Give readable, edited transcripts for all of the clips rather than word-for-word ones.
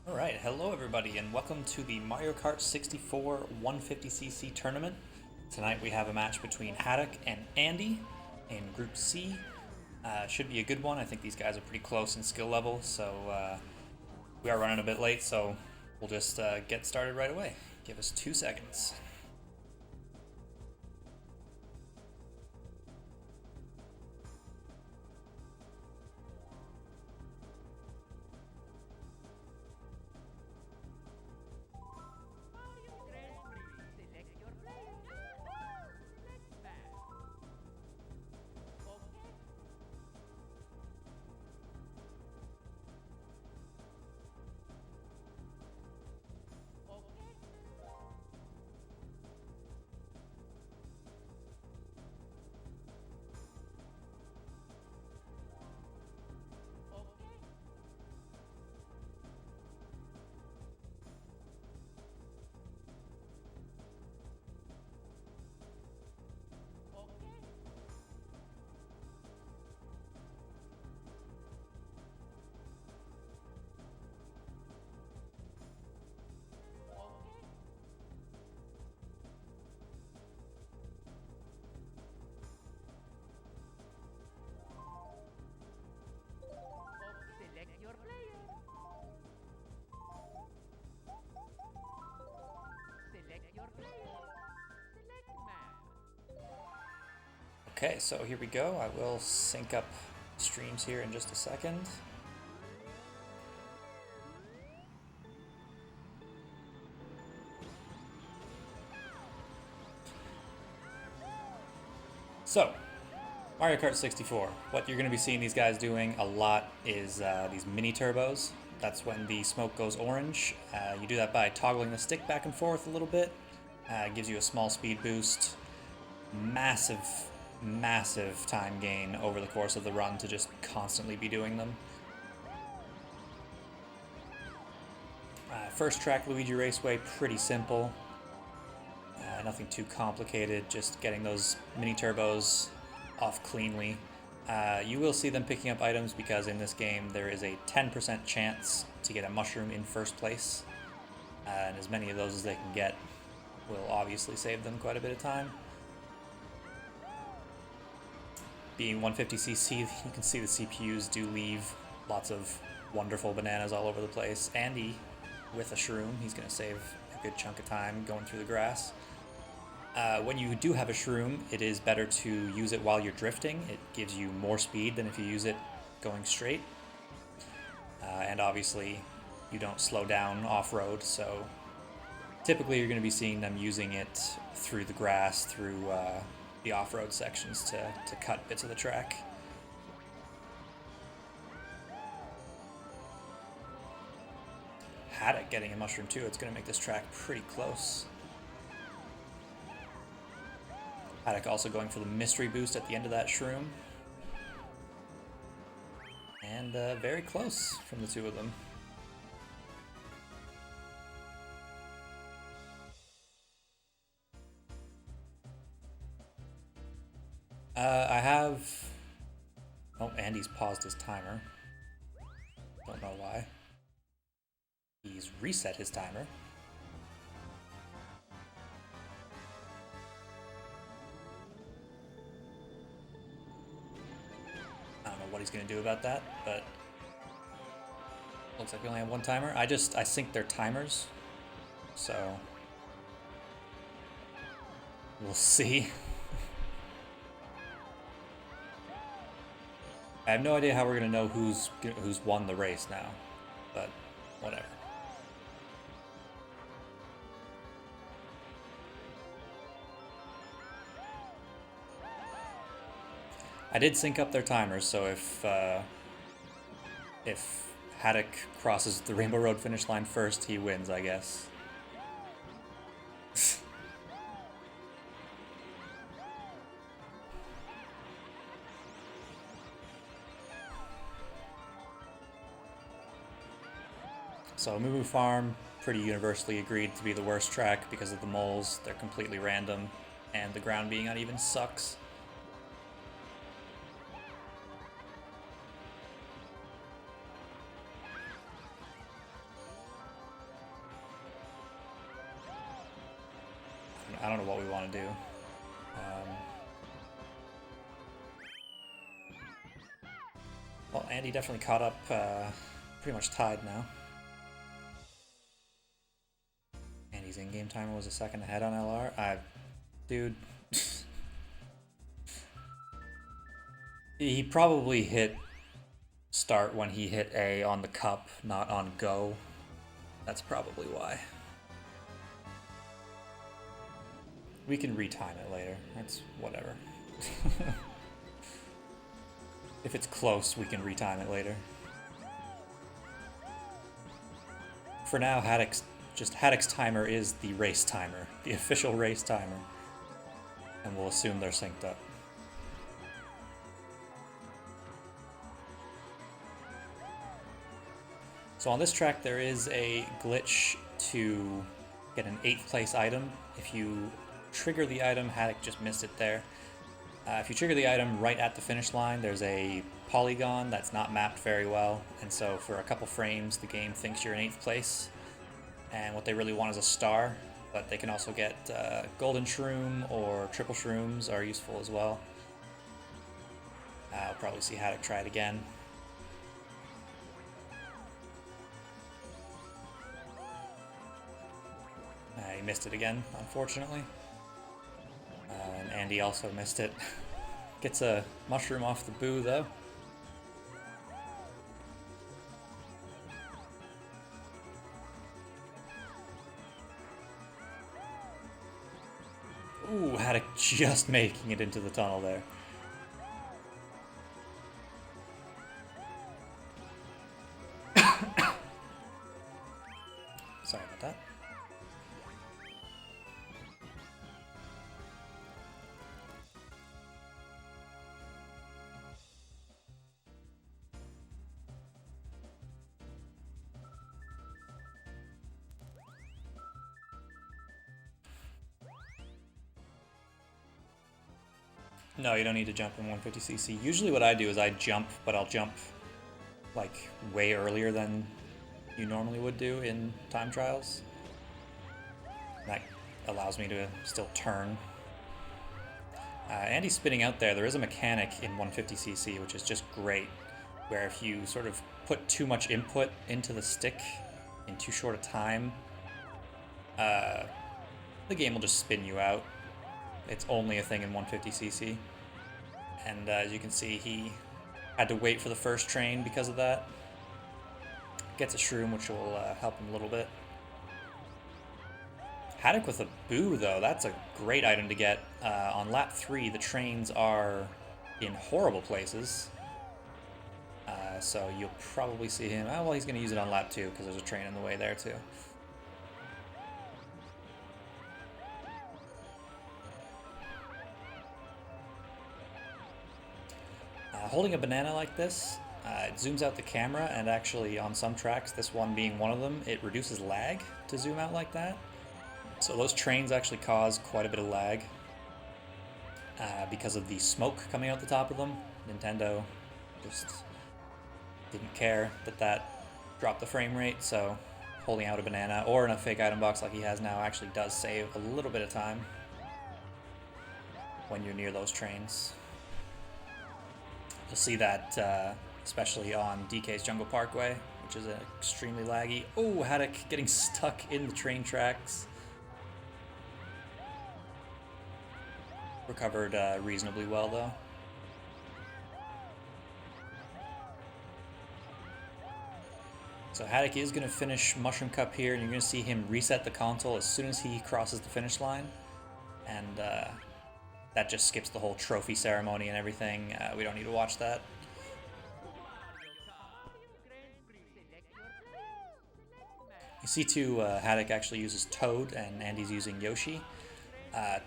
Alright, hello everybody and welcome to the Mario Kart 64 150cc tournament. Tonight we have a match between Hattok and Andy in Group C. Should be a good one. I think these guys are pretty close in skill level, so we are running a bit late, so we'll just get started right away. Give us 2 seconds. Okay, so here we go. I will sync up streams here in just a second. So, Mario Kart 64. What you're going to be seeing these guys doing a lot is these mini turbos. That's when the smoke goes orange. You do that by toggling the stick back and forth a little bit. It gives you a small speed boost. Massive time gain over the course of the run to just constantly be doing them. First track, Luigi Raceway, pretty simple. Nothing too complicated, just getting those mini turbos off cleanly. You will see them picking up items because in this game there is a 10% chance to get a mushroom in first place. And as many of those as they can get will obviously save them quite a bit of time. Being 150cc, you can see the CPUs do leave lots of wonderful bananas all over the place. Andy with a shroom, he's going to save a good chunk of time going through the grass. When you do have a shroom, it is better to use it while you're drifting. It gives you more speed than if you use it going straight. And obviously, you don't slow down off-road, so typically you're going to be seeing them using it through the grass, through the off-road sections to cut bits of the track. Hattok getting a mushroom too. It's going to make this track pretty close. Hattok also going for the mystery boost at the end of that shroom. And very close from the two of them. I have... Oh, Andy's paused his timer. Don't know why. He's reset his timer. I don't know what he's going to do about that, but looks like we only have one timer. I synced their timers, so we'll see. I have no idea how we're going to know who's won the race now, but whatever. I did sync up their timers, so if Hattok crosses the Rainbow Road finish line first, he wins, I guess. So Moo Farm, pretty universally agreed to be the worst track because of the moles. They're completely random, and the ground being uneven sucks. I don't know what we want to do. Well, Andy definitely caught up, pretty much tied now. Andy's in-game timer was a second ahead on LR. Dude. He probably hit start when he hit A on the cup, not on go. That's probably why. We can retime it later. That's whatever. If it's close, we can retime it later. For now, Hattock's timer is the race timer, the official race timer. And we'll assume they're synced up. So on this track, there is a glitch to get an 8th place item. If you trigger the item, Hattok just missed it there. If you trigger the item right at the finish line, there's a polygon that's not mapped very well, and so for a couple frames, the game thinks you're in 8th place, and what they really want is a star, but they can also get golden shroom or triple shrooms are useful as well. I'll probably see Hattok try it again. He missed it again, unfortunately. And Andy also missed it. Gets a mushroom off the boo, though. Ooh, Hattok just making it into the tunnel there. Sorry about that. No, you don't need to jump in 150cc. Usually what I do is I jump, but I'll jump like way earlier than you normally would do in time trials. That allows me to still turn. Andy's spinning out there. There is a mechanic in 150cc, which is just great, where if you sort of put too much input into the stick in too short a time, the game will just spin you out. It's only a thing in 150cc. And as you can see, he had to wait for the first train because of that. Gets a shroom, which will help him a little bit. Hattok with a boo, though. That's a great item to get. On lap 3, the trains are in horrible places. So you'll probably see him... Oh, well, he's going to use it on lap 2 because there's a train in the way there, too. Holding a banana like this, it zooms out the camera, and actually on some tracks, this one being one of them, it reduces lag to zoom out like that. So those trains actually cause quite a bit of lag because of the smoke coming out the top of them. Nintendo just didn't care that dropped the frame rate, so holding out a banana or in a fake item box like he has now actually does save a little bit of time when you're near those trains. You'll see that especially on DK's Jungle Parkway, which is extremely laggy. Oh, Hattok getting stuck in the train tracks. Recovered reasonably well, though. So Hattok is going to finish Mushroom Cup here, and you're going to see him reset the console as soon as he crosses the finish line. And that just skips the whole trophy ceremony and everything. We don't need to watch that. You see too, Hattok actually uses Toad, and Andy's using Yoshi.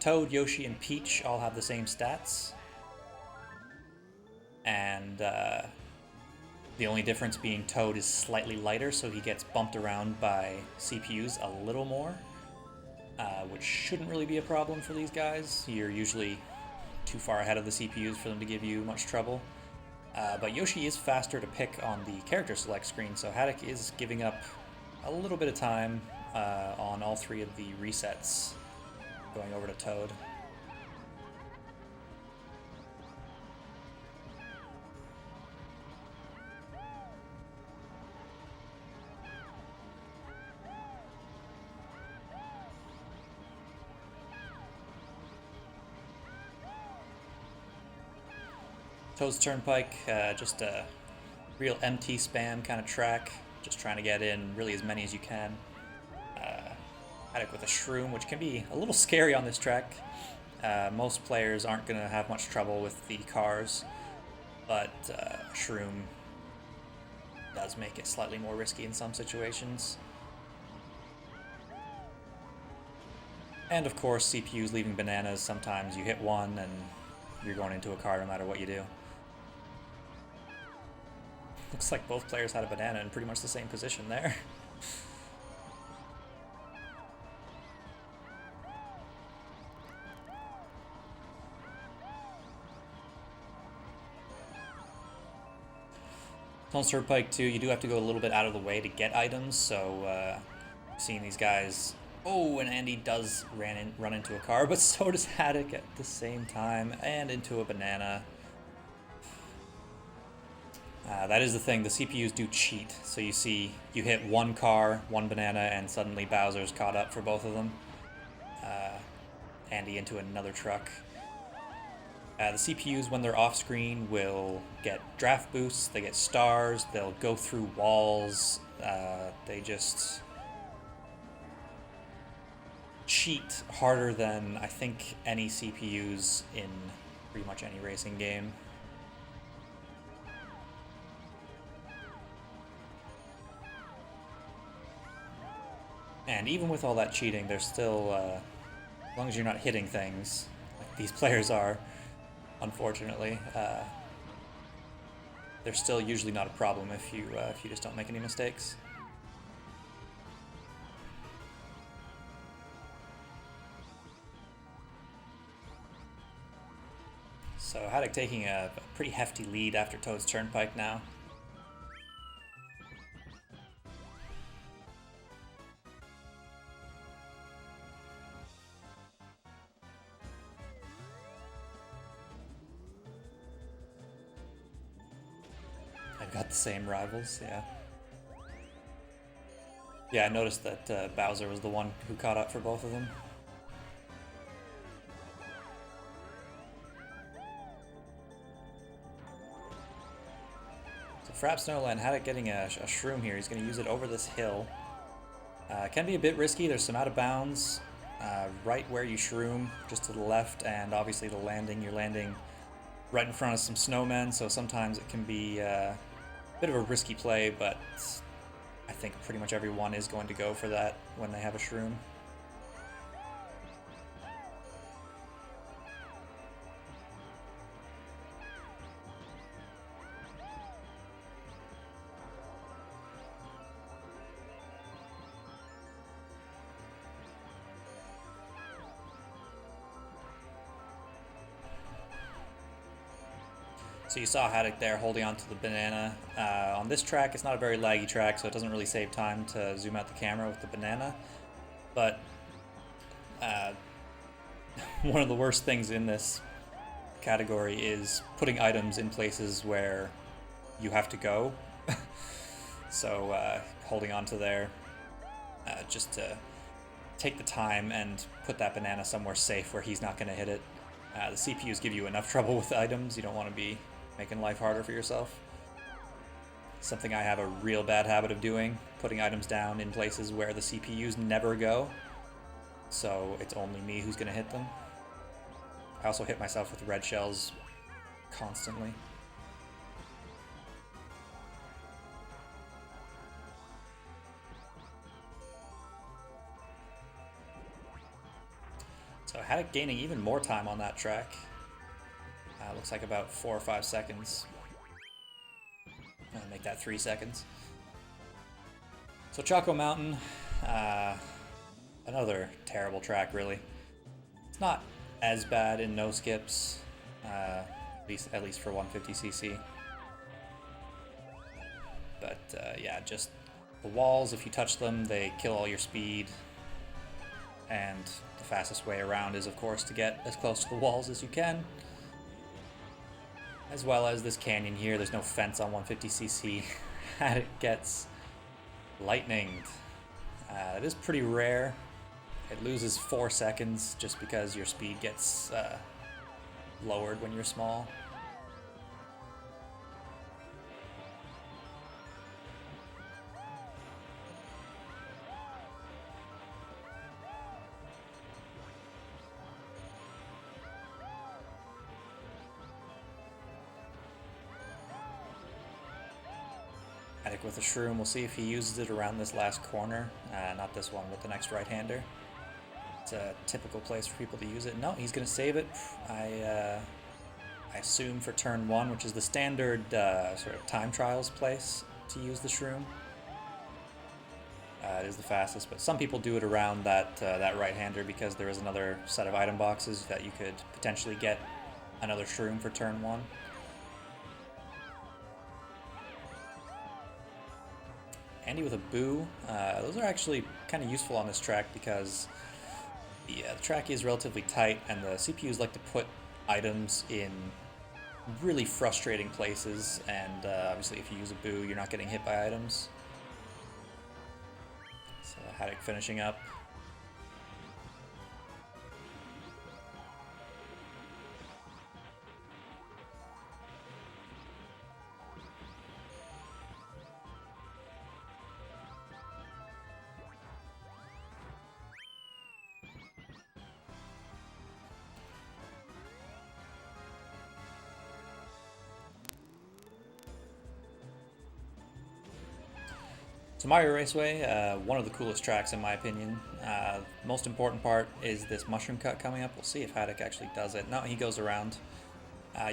Toad, Yoshi, and Peach all have the same stats. And the only difference being Toad is slightly lighter, so he gets bumped around by CPUs a little more. Which shouldn't really be a problem for these guys. You're usually too far ahead of the CPUs for them to give you much trouble. But Yoshi is faster to pick on the character select screen, so Hattok is giving up a little bit of time on all 3 of the resets. going over to Toad. Toad's Turnpike, just a real MT spam kind of track, just trying to get in really as many as you can. Hattok with a Shroom, which can be a little scary on this track. Most players aren't going to have much trouble with the cars, but Shroom does make it slightly more risky in some situations. And of course, CPUs leaving bananas, sometimes you hit one and you're going into a car no matter what you do. Looks like both players had a banana in pretty much the same position there. On Turnpike 2, you do have to go a little bit out of the way to get items, so seeing these guys... Oh, and Andy does run into a car, but so does Hattok at the same time, and into a banana. That is the thing, the CPUs do cheat, so you see you hit one car, one banana, and suddenly Bowser's caught up for both of them. Andy into another truck. The CPUs, when they're off screen, will get draft boosts, they get stars, they'll go through walls, they just cheat harder than I think any CPUs in pretty much any racing game. And even with all that cheating, there's still, as long as you're not hitting things, like these players are, unfortunately, there's still usually not a problem if you just don't make any mistakes. So Hattok taking a pretty hefty lead after Toad's Turnpike now. I've got the same rivals, yeah. Yeah, I noticed that Bowser was the one who caught up for both of them. So Frap Snowland, Hattok getting a Shroom here. He's going to use it over this hill. Can be a bit risky. There's some out of bounds right where you Shroom, just to the left, and obviously the landing. You're landing right in front of some snowmen, so sometimes it can be a bit of a risky play, but I think pretty much everyone is going to go for that when they have a Shroom. So you saw Hattok there holding on to the banana. On this track, it's not a very laggy track, so it doesn't really save time to zoom out the camera with the banana. But one of the worst things in this category is putting items in places where you have to go. So holding on to there just to take the time and put that banana somewhere safe where he's not going to hit it. The CPUs give you enough trouble with the items. You don't want to be making life harder for yourself. Something I have a real bad habit of doing, putting items down in places where the CPUs never go, so it's only me who's going to hit them. I also hit myself with red shells constantly. So Hattok gaining even more time on that track. Looks like about 4 or 5 seconds. I'll make that 3 seconds. So Choco Mountain, another terrible track, really. It's not as bad in no skips, at least for 150cc. But yeah, just the walls, if you touch them, they kill all your speed. And the fastest way around is, of course, to get as close to the walls as you can. As well as this canyon here, there's no fence on 150cc. It gets lightninged. It is pretty rare. It loses 4 seconds just because your speed gets lowered when you're small. Hattok with a shroom. We'll see if he uses it around this last corner. Not this one, but the next right-hander. It's a typical place for people to use it. No, he's going to save it. I assume for turn 1, which is the standard sort of time trials place to use the shroom. It is the fastest, but some people do it around that right-hander because there is another set of item boxes that you could potentially get another shroom for turn 1. Andy with a boo. Those are actually kind of useful on this track because the track is relatively tight and the CPUs like to put items in really frustrating places, and obviously if you use a boo you're not getting hit by items. So Hattok finishing up. So Mario Raceway, one of the coolest tracks in my opinion. Most important part is this mushroom cut coming up. We'll see if Hattok actually does it. No, he goes around.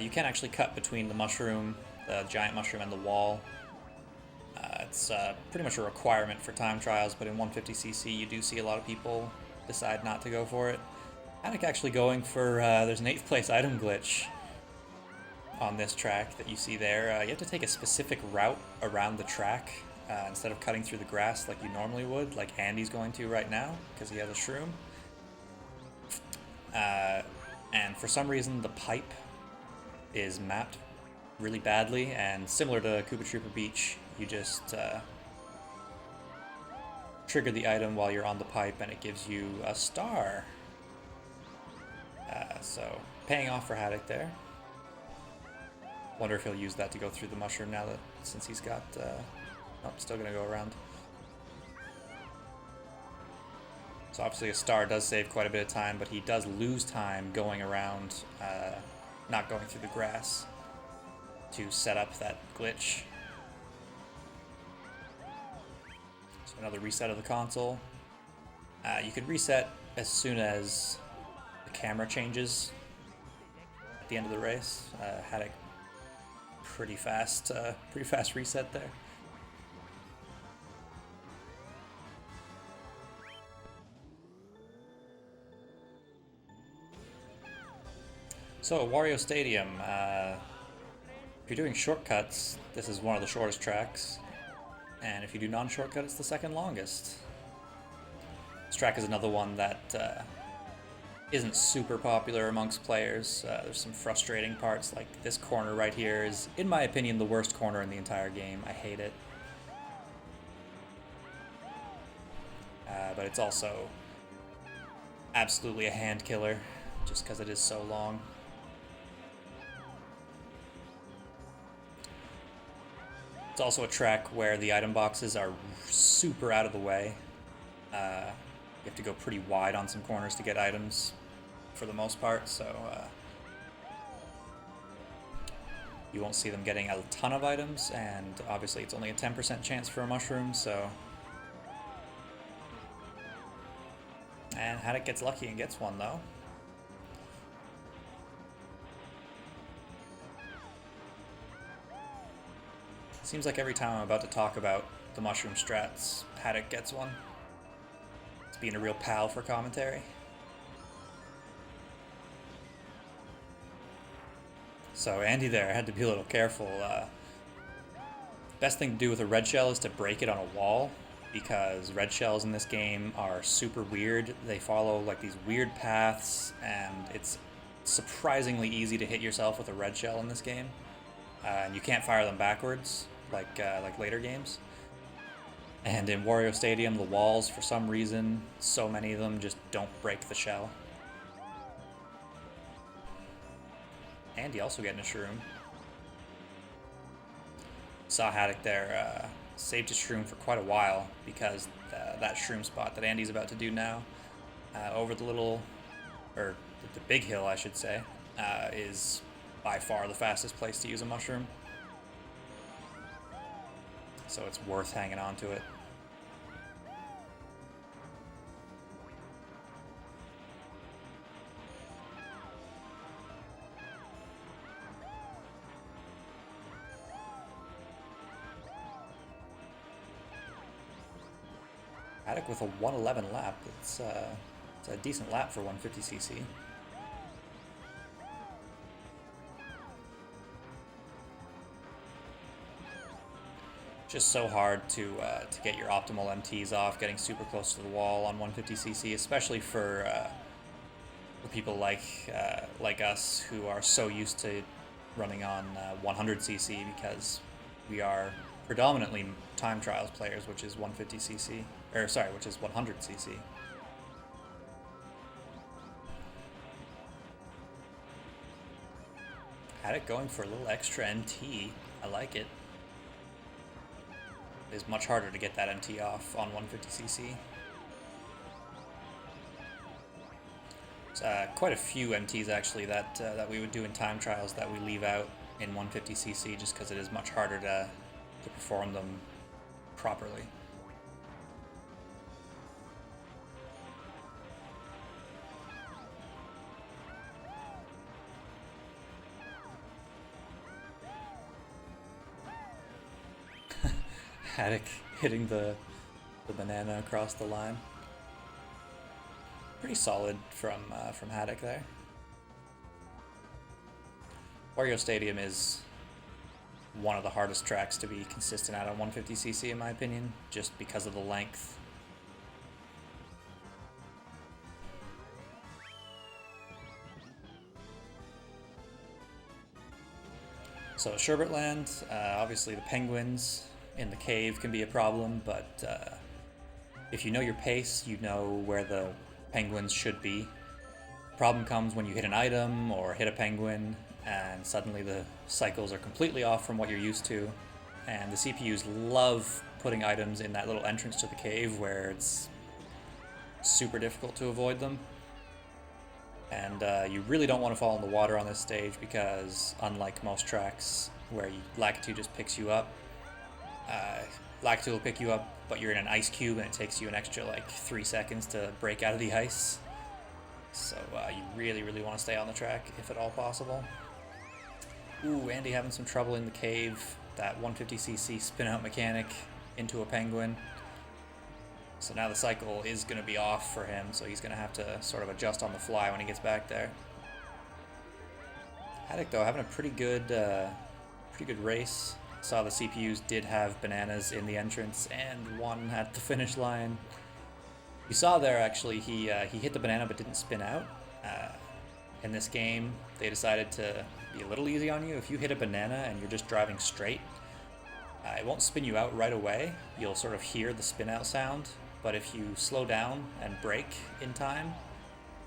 You can actually cut between the mushroom, the giant mushroom, and the wall. It's pretty much a requirement for time trials, but in 150cc you do see a lot of people decide not to go for it. Hattok actually going for, there's an 8th place item glitch on this track that you see there. You have to take a specific route around the track. Instead of cutting through the grass like you normally would, like Andy's going to right now, because he has a shroom. And for some reason the pipe is mapped really badly, and similar to Koopa Troopa Beach, you just trigger the item while you're on the pipe and it gives you a star. So paying off for Hattok there. Wonder if he'll use that to go through the mushroom now that, since he's got... Oh, still gonna go around. So obviously a star does save quite a bit of time, but he does lose time going around, not going through the grass to set up that glitch. So another reset of the console. You can reset as soon as the camera changes at the end of the race. Had a pretty fast reset there. So, Wario Stadium, if you're doing shortcuts, this is one of the shortest tracks, and if you do non-shortcut, it's the second longest. This track is another one that isn't super popular amongst players. There's some frustrating parts, like this corner right here is, in my opinion, the worst corner in the entire game. I hate it. But it's also absolutely a hand killer, just because it is so long. It's also a track where the item boxes are super out of the way. You have to go pretty wide on some corners to get items for the most part, so you won't see them getting a ton of items, and obviously it's only a 10% chance for a mushroom, so... And Hattok gets lucky and gets one, though. Seems like every time I'm about to talk about the mushroom strats, Hattok gets one. It's being a real pal for commentary. So Andy there had to be a little careful. Best thing to do with a red shell is to break it on a wall, because red shells in this game are super weird. They follow like these weird paths, and it's surprisingly easy to hit yourself with a red shell in this game. And you can't fire them backwards like later games. And in Wario Stadium, the walls, for some reason, so many of them just don't break the shell. Andy also getting a shroom. Saw Hattok there, saved his shroom for quite a while because that shroom spot that Andy's about to do now, over the little, or the big hill I should say, is by far the fastest place to use a mushroom. So it's worth hanging on to it. Hattok with a 111 lap. It's a decent lap for 150cc. Just so hard to get your optimal MTs off, getting super close to the wall on 150cc, especially for people like us who are so used to running on 100cc, because we are predominantly time trials players, which is 150cc, or sorry, which is 100cc. Hattok going for a little extra MT. I like it. It is much harder to get that MT off on 150cc. Quite a few MTs actually that we would do in time trials that we leave out in 150cc just because it is much harder to perform them properly. Hattok hitting the banana across the line. Pretty solid from Hattok there. Wario Stadium is one of the hardest tracks to be consistent at on 150cc in my opinion, just because of the length. So Sherbetland, obviously the penguins in the cave can be a problem, but if you know your pace, you know where the penguins should be. Problem comes when you hit an item or hit a penguin and suddenly the cycles are completely off from what you're used to, and the CPUs love putting items in that little entrance to the cave where it's super difficult to avoid them. And you really don't want to fall in the water on this stage because, unlike most tracks where Lakitu just picks you up, Lakitu will pick you up, but you're in an ice cube and it takes you an extra like 3 seconds to break out of the ice. So you really, really want to stay on the track if at all possible. Ooh, Andy having some trouble in the cave. That 150cc spin out mechanic into a penguin. So now the cycle is going to be off for him, so he's going to have to sort of adjust on the fly when he gets back there. Hattok though having a pretty good race. Saw the CPUs did have bananas in the entrance and one at the finish line. You saw there actually he hit the banana but didn't spin out. In this game they decided to be a little easy on you. If you hit a banana and you're just driving straight, it won't spin you out right away. You'll sort of hear the spin out sound, but if you slow down and brake in time,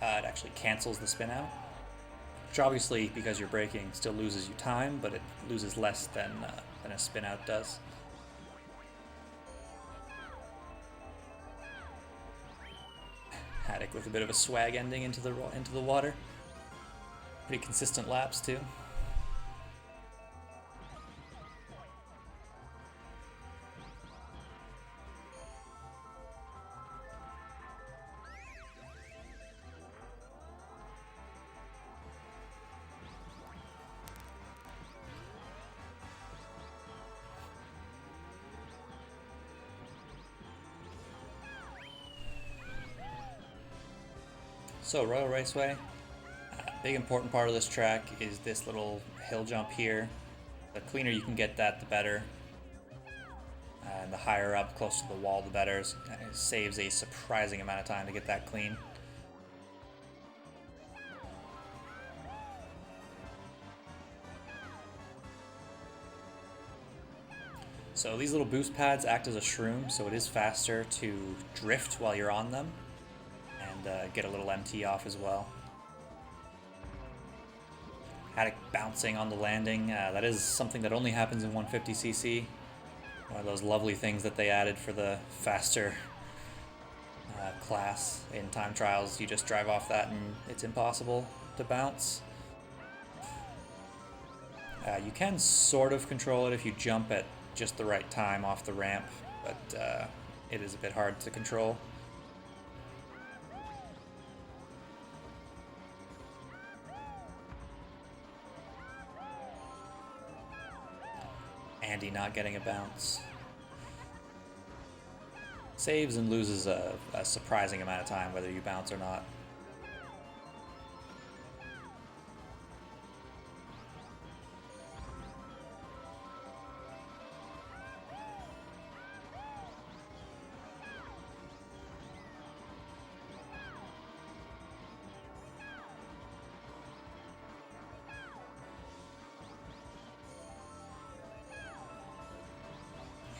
it actually cancels the spin out. Which obviously, because you're braking, still loses you time, but it loses less than a spin out does. Hattok with a bit of a swag ending into the water. Pretty consistent laps too. So Royal Raceway, big important part of this track is this little hill jump here. The cleaner you can get that, the better. And the higher up, close to the wall, the better. It saves a surprising amount of time to get that clean. So these little boost pads act as a shroom, so it is faster to drift while you're on them and get a little MT off as well. Hattok bouncing on the landing, that is something that only happens in 150cc. One of those lovely things that they added for the faster class in time trials. You just drive off that and it's impossible to bounce. You can sort of control it if you jump at just the right time off the ramp, but it is a bit hard to control. Andy not getting a bounce. Saves and loses a surprising amount of time whether you bounce or not.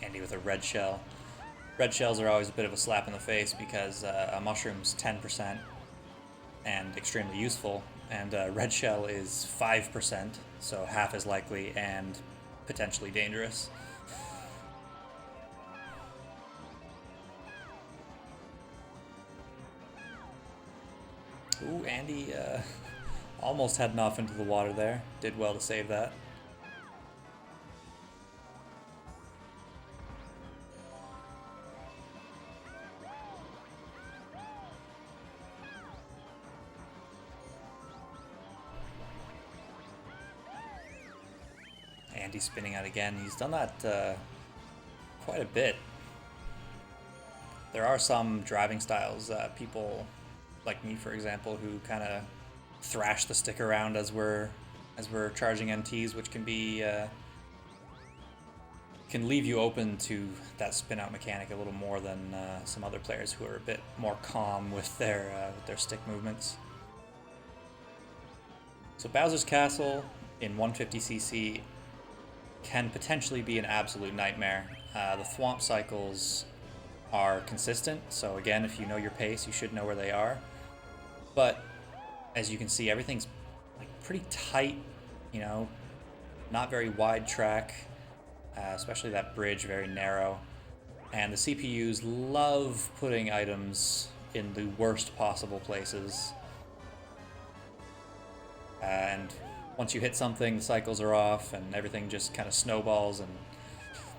Andy with a red shell. Red shells are always a bit of a slap in the face because a mushroom's 10% and extremely useful, and a red shell is 5%, so half as likely and potentially dangerous. Ooh, Andy almost heading off into the water there. Did well to save that. Andy's spinning out again. He's done that quite a bit. There are some driving styles, people like me, for example, who kind of thrash the stick around as we're charging MTs, which can be can leave you open to that spin out mechanic a little more than some other players who are a bit more calm with their stick movements. So Bowser's Castle in 150cc can potentially be an absolute nightmare. The thwomp cycles are consistent, so again, if you know your pace, you should know where they are. But as you can see, everything's like pretty tight, you know, not very wide track, especially that bridge, very narrow. And the CPUs love putting items in the worst possible places. And once you hit something, the cycles are off and everything just kind of snowballs, and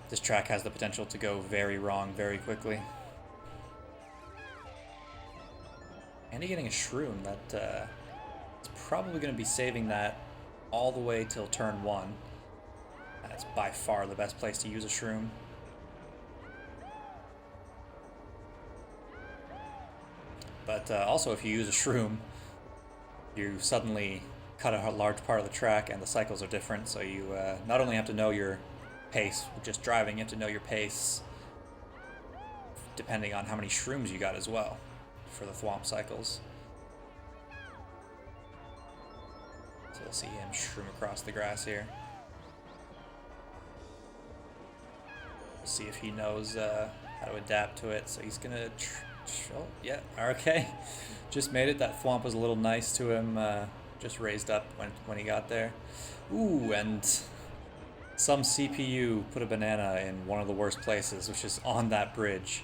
this track has the potential to go very wrong very quickly. Andy getting a shroom, that it's probably going to be saving that all the way till turn 1. That's by far the best place to use a shroom. But also, if you use a shroom, you suddenly cut a large part of the track and the cycles are different, so you not only have to know your pace with just driving, you have to know your pace depending on how many shrooms you got as well for the thwomp cycles. So we'll see him shroom across the grass here. We'll see if he knows how to adapt to it. So he's gonna oh yeah, okay, just made it. That thwomp was a little nice to him, just raised up when he got there. Ooh, and some CPU put a banana in one of the worst places, which is on that bridge.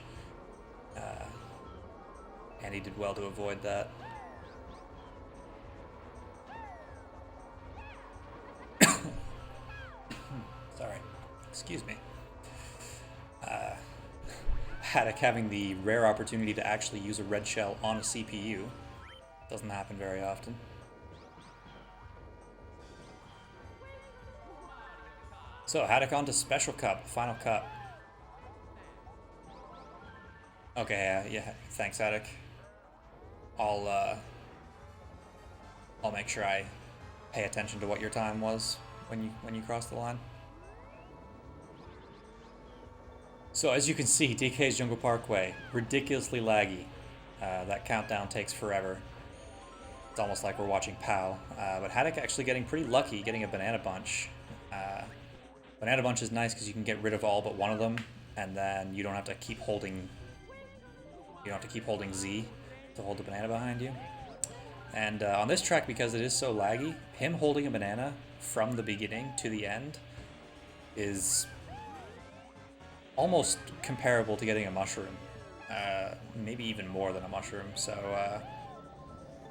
And he did well to avoid that. Sorry, excuse me. Hattok having the rare opportunity to actually use a red shell on a CPU. Doesn't happen very often. So, Hattok on to Special Cup, Final Cup. Okay, yeah, thanks, Hattok. I'll make sure I pay attention to what your time was when you cross the line. So as you can see, DK's Jungle Parkway, ridiculously laggy. That countdown takes forever. It's almost like we're watching POW. But Hattok actually getting pretty lucky getting a Banana Bunch. Banana Bunch is nice because you can get rid of all but one of them, and then you don't have to keep holding. You don't have to keep holding Z to hold the banana behind you. And on this track, because it is so laggy, him holding a banana from the beginning to the end is almost comparable to getting a mushroom. Maybe even more than a mushroom. So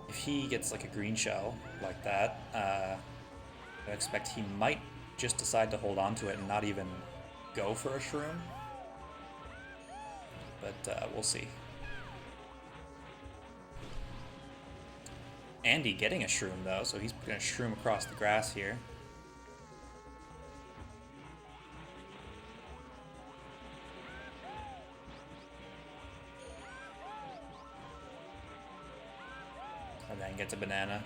if he gets like a green shell like that, I expect he might just decide to hold on to it and not even go for a shroom. But we'll see. Andy getting a shroom though, so he's going to shroom across the grass here. And then gets a banana.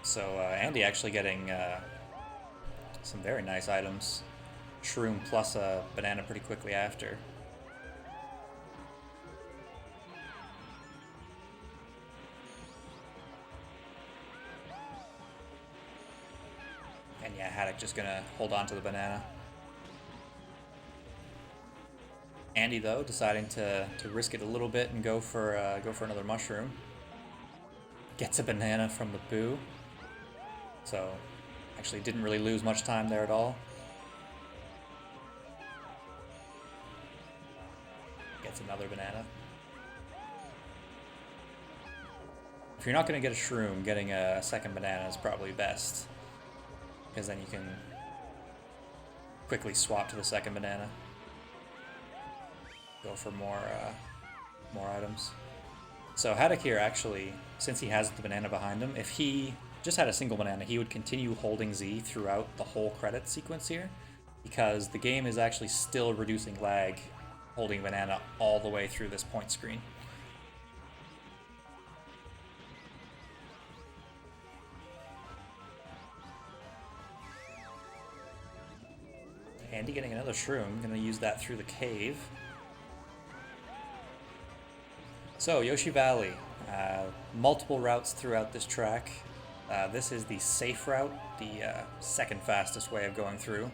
So Andy actually getting some very nice items. Shroom plus a banana pretty quickly after. And yeah, Hattok just gonna hold on to the banana. Andy though deciding to risk it a little bit and go for another mushroom. Gets a banana from the boo. So actually didn't really lose much time there at all. Gets another banana. If you're not going to get a shroom, getting a second banana is probably best, because then you can quickly swap to the second banana. Go for more items. So Hattok here actually, since he has the banana behind him, if he just had a single banana, he would continue holding Z throughout the whole credit sequence here, because the game is actually still reducing lag holding banana all the way through this point screen. Andy getting another shroom, gonna use that through the cave. So Yoshi Valley, multiple routes throughout this track. This is the safe route, the second fastest way of going through.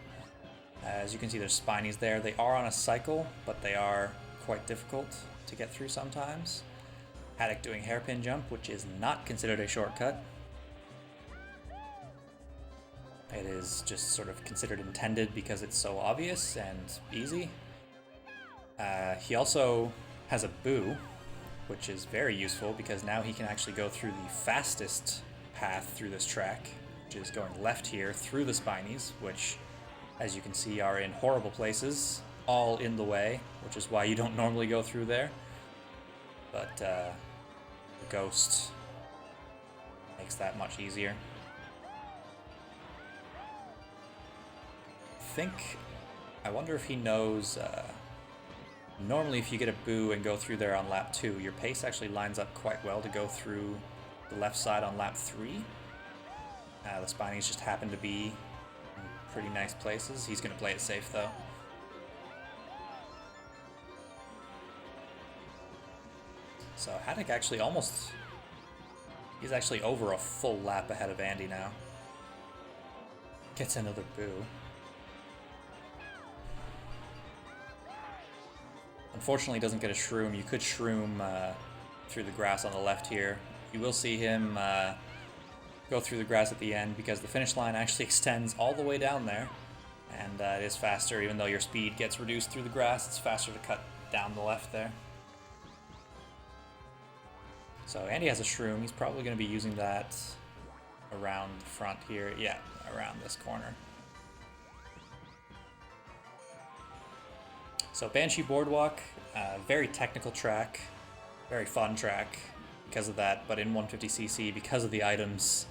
As you can see, there's spinies there. They are on a cycle, but they are quite difficult to get through sometimes. Hattok doing hairpin jump, which is not considered a shortcut. It is just sort of considered intended because it's so obvious and easy. He also has a boo, which is very useful because now he can actually go through the fastest path through this track, which is going left here through the spinies, which, as you can see, are in horrible places, all in the way, which is why you don't normally go through there. But the ghost makes that much easier. I wonder if he knows, normally if you get a boo and go through there on lap 2, your pace actually lines up quite well to go through the left side on lap 3. The spinies just happen to be in pretty nice places. He's going to play it safe though. So Hattok actually he's actually over a full lap ahead of Andy now. Gets another boo. Unfortunately, doesn't get a shroom. You could shroom through the grass on the left here. You will see him go through the grass at the end because the finish line actually extends all the way down there. And it is faster, even though your speed gets reduced through the grass, it's faster to cut down the left there. So Andy has a shroom. He's probably going to be using that around the front here. Yeah, around this corner. So Banshee Boardwalk, very technical track, very fun track because of that, but in 150cc, because of the items,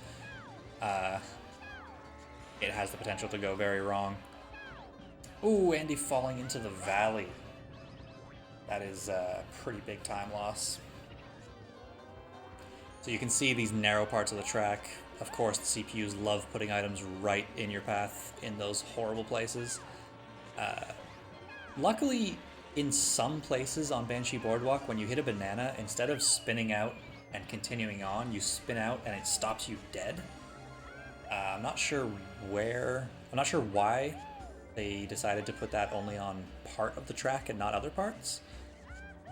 it has the potential to go very wrong. Ooh, Andy falling into the valley. That is a pretty big time loss. So you can see these narrow parts of the track. Of course, the CPUs love putting items right in your path in those horrible places. Luckily, in some places on Banshee Boardwalk, when you hit a banana, instead of spinning out and continuing on, you spin out and it stops you dead. I'm not sure why they decided to put that only on part of the track and not other parts,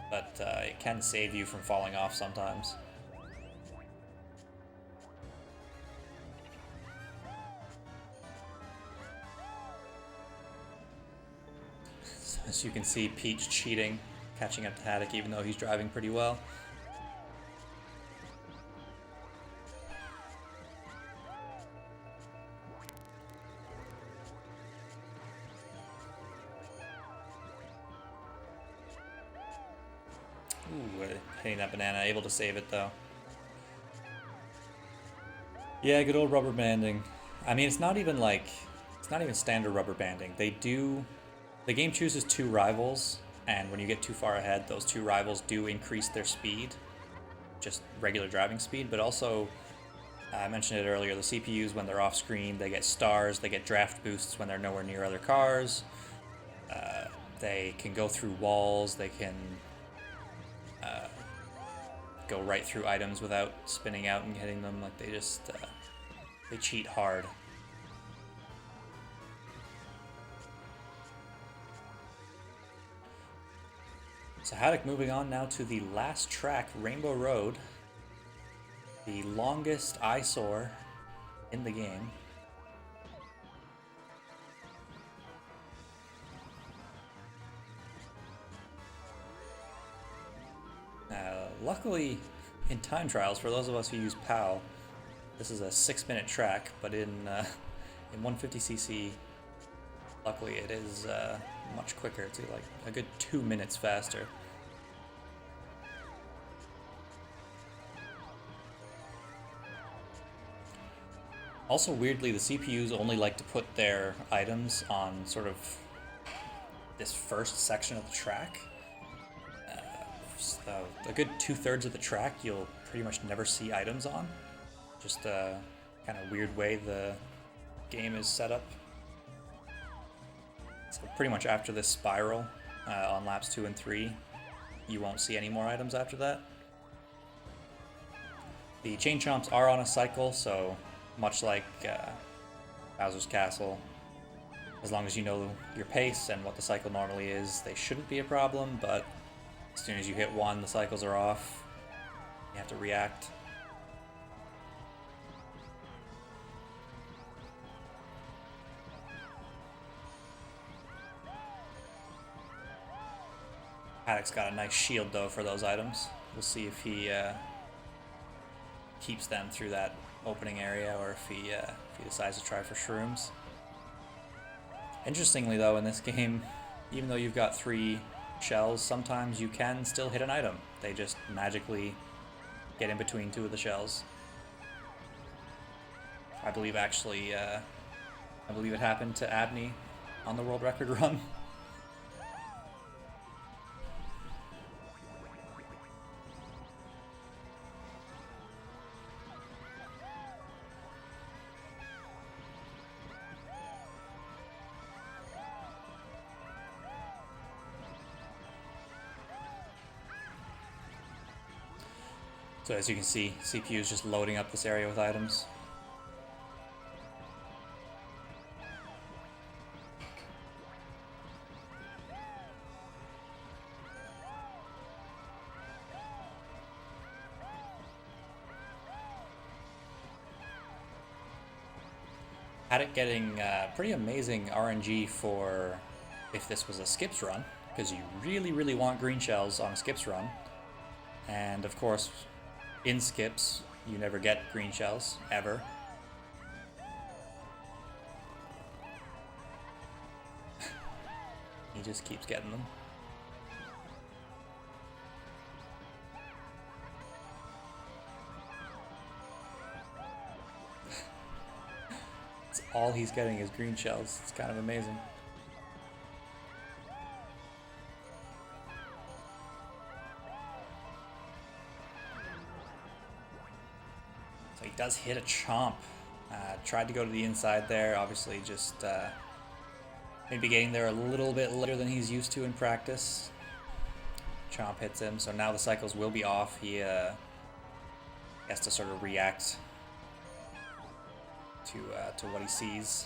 but it can save you from falling off sometimes. So as you can see, Peach cheating, catching up to Hattok even though he's driving pretty well. Ooh, hitting that banana, able to save it though. Yeah, good old rubber banding. I mean, it's not even standard rubber banding. The game chooses two rivals, and when you get too far ahead, those two rivals do increase their speed, just regular driving speed, but also, I mentioned it earlier, the CPUs, when they're off screen, they get stars, they get draft boosts when they're nowhere near other cars, they can go through walls, they can go right through items without spinning out and hitting them. Like, they cheat hard. So Hattok moving on now to the last track, Rainbow Road, the longest eyesore in the game. Luckily, in time trials, for those of us who use PAL, this is a 6-minute track, but in 150cc, luckily it is much quicker. It's like a good 2 minutes faster. Also, weirdly, the CPUs only like to put their items on sort of this first section of the track. So a good 2/3 of the track you'll pretty much never see items on. Just a kind of weird way the game is set up. So pretty much after this spiral on laps 2 and 3, you won't see any more items after that. The chain chomps are on a cycle, so much like Bowser's Castle, as long as you know your pace and what the cycle normally is, they shouldn't be a problem, but as soon as you hit one, the cycles are off. You have to react. Hattok's got a nice shield though for those items. We'll see if he keeps them through that opening area, or if he decides to try for shrooms. Interestingly though, in this game, even though you've got 3 shells, sometimes you can still hit an item. They just magically get in between 2 of the shells. I believe it happened to Abney on the world record run. So as you can see, CPU is just loading up this area with items. Hattok getting pretty amazing RNG for if this was a skips run, because you really want green shells on a skips run. And of course, in skips, you never get green shells, ever. He just keeps getting them. It's all he's getting is green shells. It's kind of amazing. So he does hit a chomp. Tried to go to the inside there, obviously just Maybe getting there a little bit later than he's used to in practice. Chomp hits him, so now the cycles will be off. He has to sort of react to what he sees.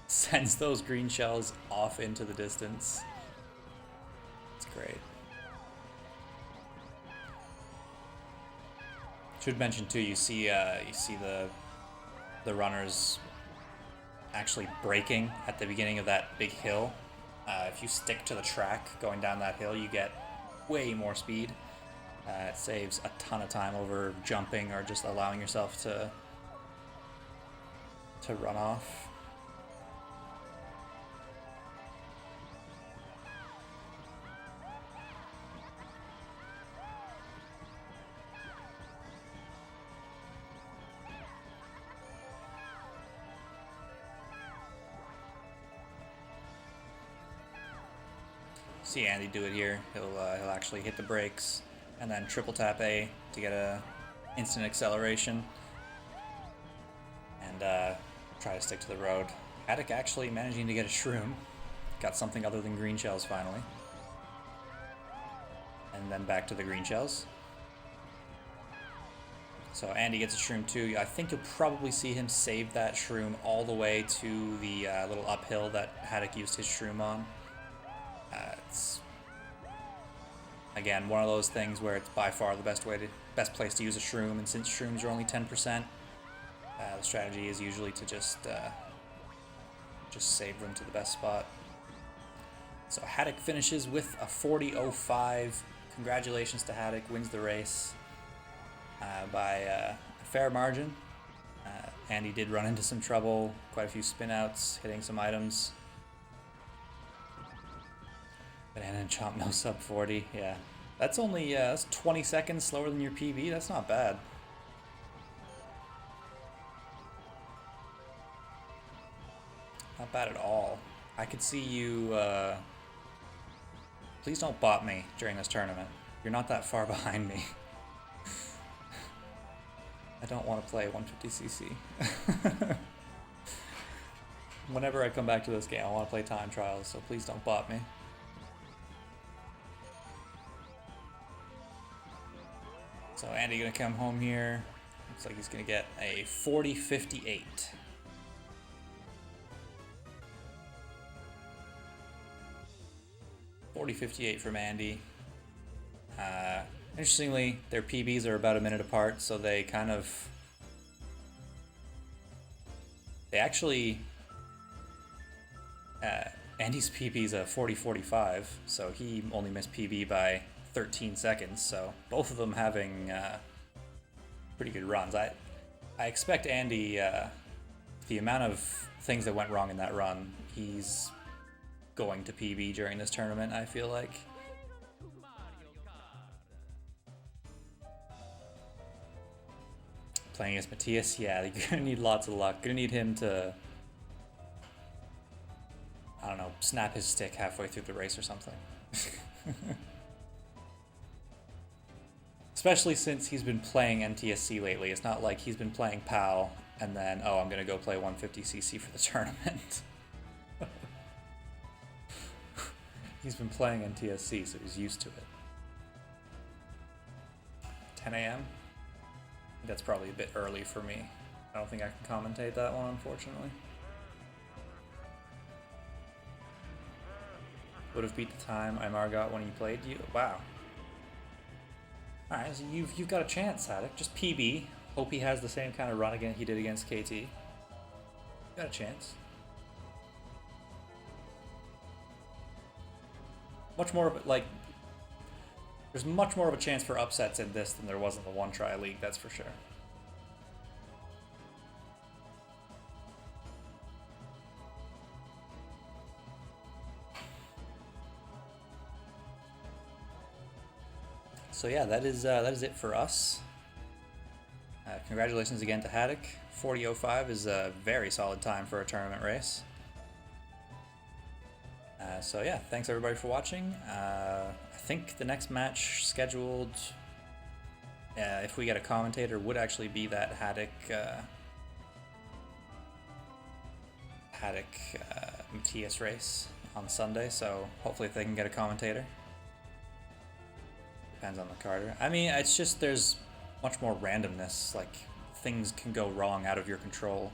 Sends those green shells off into the distance. It's great. Should mention too, you see the runners actually braking at the beginning of that big hill. If you stick to the track going down that hill, you get way more speed. It saves a ton of time over jumping or just allowing yourself to run off. See Andy do it here. He'll actually hit the brakes and then triple tap A to get a instant acceleration and try to stick to the road. Hattok actually managing to get a shroom. Got something other than green shells finally. And then back to the green shells. So Andy gets a shroom too. I think you'll probably see him save that shroom all the way to the little uphill that Hattok used his shroom on. It's again one of those things where it's by far the best place to use a shroom, and since shrooms are only 10%, the strategy is usually to just save them to the best spot. So Hattok finishes with a 40.05. Congratulations to Hattok, wins the race by a fair margin. Andy did run into some trouble, quite a few spin outs, hitting some items. Banana and Chomp no sub 40, yeah. That's only that's 20 seconds slower than your PB, that's not bad. Not bad at all. I could see you, please don't bot me during this tournament. You're not that far behind me. I don't want to play 150cc. Whenever I come back to this game, I want to play time trials, so please don't bot me. So Andy gonna come home here. Looks like he's gonna get a 40.58. $40.58 from Andy. Interestingly, their PBs are about a minute apart, so they actually Andy's PB is a 40.45, so he only missed PB by 13 seconds, so both of them having pretty good runs. I expect Andy, the amount of things that went wrong in that run, he's going to PB during this tournament, I feel like. Playing as Matthias, yeah, you're gonna need lots of luck. Gonna need him to, I don't know, snap his stick halfway through the race or something. Especially since he's been playing NTSC lately. It's not like he's been playing PAL and then, oh, I'm gonna go play 150cc for the tournament. He's been playing NTSC, so he's used to it. 10 a.m.? That's probably a bit early for me. I don't think I can commentate that one, unfortunately. Would have beat the time Aymar got when he played you. Wow. Alright, so you've got a chance, Hattok. Just PB. Hope he has the same kind of run again he did against KT. You got a chance. Much more of like, there's much more of a chance for upsets in this than there was in the one try league, that's for sure. So yeah, that is it for us. Congratulations again to Hattok. 40.05 is a very solid time for a tournament race. So yeah, thanks everybody for watching. I think the next match scheduled, if we get a commentator, would actually be that Hattok TS race on Sunday, so hopefully if they can get a commentator. Depends on the karter. I mean, it's just there's much more randomness. Like things can go wrong out of your control,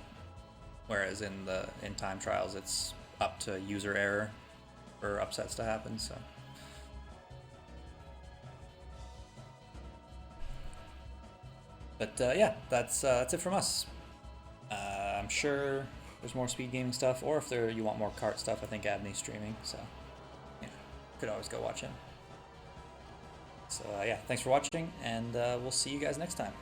whereas in time trials it's up to user error for upsets to happen. So. But yeah, that's it from us. I'm sure there's more speed gaming stuff, or if you want more kart stuff, I think Abney's streaming, so yeah, could always go watch him. So yeah, thanks for watching, and we'll see you guys next time.